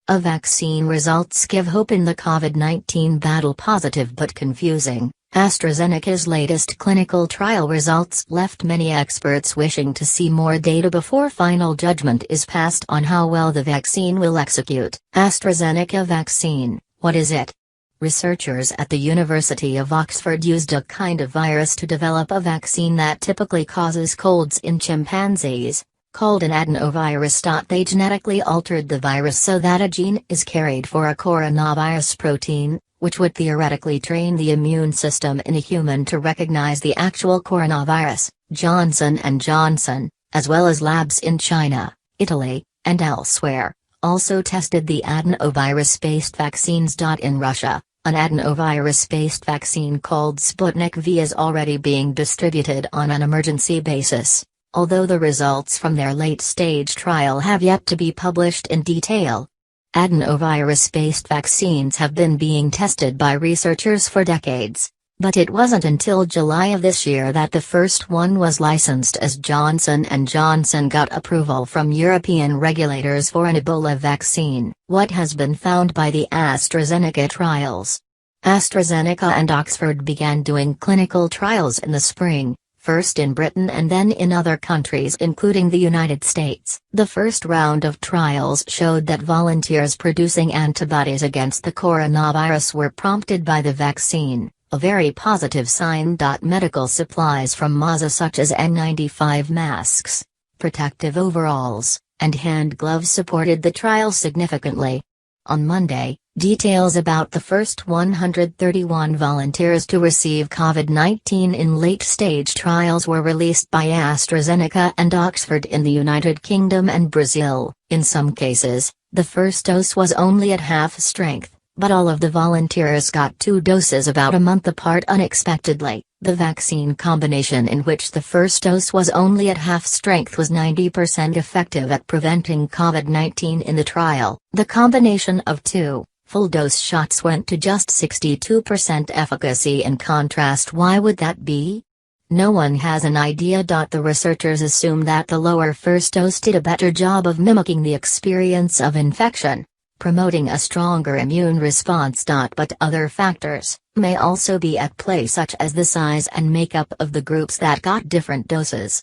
A vaccine results give hope in the COVID-19 battle. Positive but confusing. Astrazeneca's latest clinical trial results left many experts wishing to see more data before final judgment is passed on how well the vaccine will execute. Astrazeneca vaccine, what is it? Researchers at the University of Oxford used a kind of virus to develop a vaccine that typically causes colds in chimpanzees, called an adenovirus. They genetically altered the virus so that a gene is carried for a coronavirus protein, which would theoretically train the immune system in a human to recognize the actual coronavirus. Johnson & Johnson, as well as labs in China, Italy, and elsewhere, also tested the adenovirus-based vaccines. In Russia, an adenovirus-based vaccine called Sputnik V is already being distributed on an emergency basis, although the results from their late-stage trial have yet to be published in detail. Adenovirus-based vaccines have been being tested by researchers for decades, but it wasn't until July of this year that the first one was licensed as Johnson & Johnson got approval from European regulators for an Ebola vaccine. What has been found by the Astrazeneca trials? AstraZeneca and Oxford began doing clinical trials in the spring, first in Britain and then in other countries including the United States. The first round of trials showed that volunteers producing antibodies against the coronavirus were prompted by the vaccine, a very positive sign. Medical supplies from MAZA such as N95 masks, protective overalls, and hand gloves supported the trial significantly. On Monday, details about the first 131 volunteers to receive COVID-19 in late-stage trials were released by AstraZeneca and Oxford in the United Kingdom and Brazil. In some cases, the first dose was only at half strength, but all of the volunteers got 2 doses about a month apart unexpectedly. The vaccine combination in which the first dose was only at half strength was 90% effective at preventing COVID-19 in the trial. The combination of 2 full-dose shots went to just 62% efficacy. In contrast, why would that be? No one has an idea. The researchers assume that the lower first dose did a better job of mimicking the experience of infection, promoting a stronger immune response. But other factors may also be at play, such as the size and makeup of the groups that got different doses.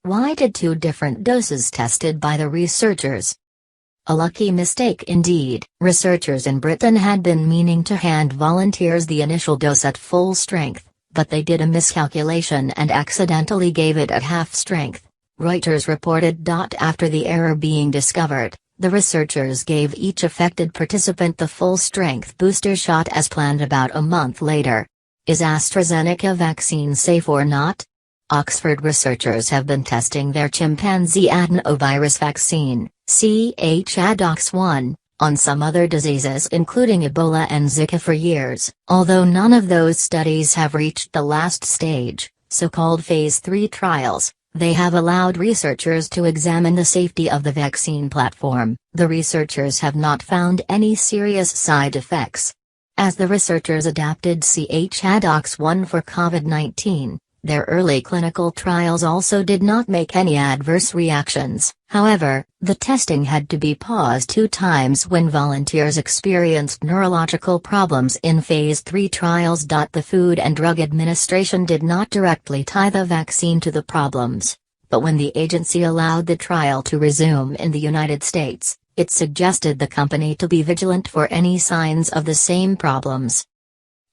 Why did 2 different doses tested by the researchers? A lucky mistake indeed. Researchers in Britain had been meaning to hand volunteers the initial dose at full strength, but they did a miscalculation and accidentally gave it at half strength, Reuters reported. After the error being discovered, the researchers gave each affected participant the full-strength booster shot as planned about a month later. Is AstraZeneca vaccine safe or not? Oxford researchers have been testing their chimpanzee adenovirus vaccine, ChAdOx1, on some other diseases including Ebola and Zika for years. Although none of those studies have reached the last stage, so-called Phase 3 trials, they have allowed researchers to examine the safety of the vaccine platform. The researchers have not found any serious side effects. As the researchers adapted ChAdOx1 for COVID-19, their early clinical trials also did not make any adverse reactions. However, the testing had to be paused 2 times when volunteers experienced neurological problems in Phase 3 trials. The Food and Drug Administration did not directly tie the vaccine to the problems, but when the agency allowed the trial to resume in the United States, it suggested the company to be vigilant for any signs of the same problems.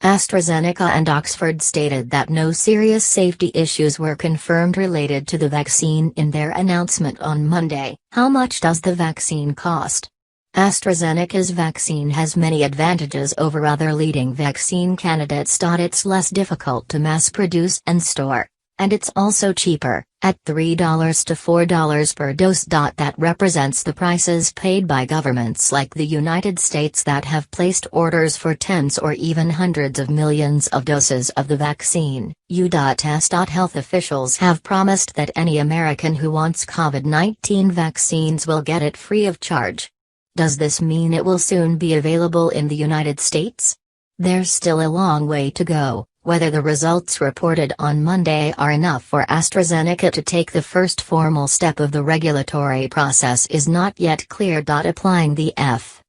AstraZeneca and Oxford stated that no serious safety issues were confirmed related to the vaccine in their announcement on Monday. How much does the vaccine cost? AstraZeneca's vaccine has many advantages over other leading vaccine candidates. It's less difficult to mass produce and store, and it's also cheaper, at $3 to $4 per dose. That represents the prices paid by governments like the United States that have placed orders for tens or even hundreds of millions of doses of the vaccine. U.S. Health officials have promised that any American who wants COVID-19 vaccines will get it free of charge. Does this mean it will soon be available in the United States? There's still a long way to go. Whether the results reported on Monday are enough for AstraZeneca to take the first formal step of the regulatory process is not yet clear. Applying the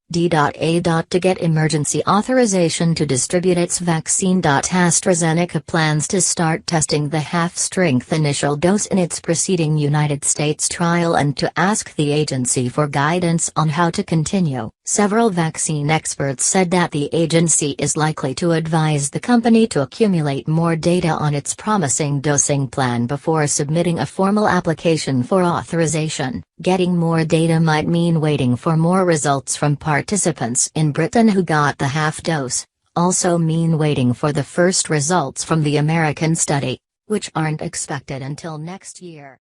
D.A. To get emergency authorization to distribute its vaccine. AstraZeneca plans to start testing the half-strength initial dose in its preceding United States trial and to ask the agency for guidance on how to continue. Several vaccine experts said that the agency is likely to advise the company to accumulate more data on its promising dosing plan before submitting a formal application for authorization. Getting more data might mean waiting for more results from participants in Britain who got the half dose, also mean waiting for the first results from the American study, which aren't expected until next year.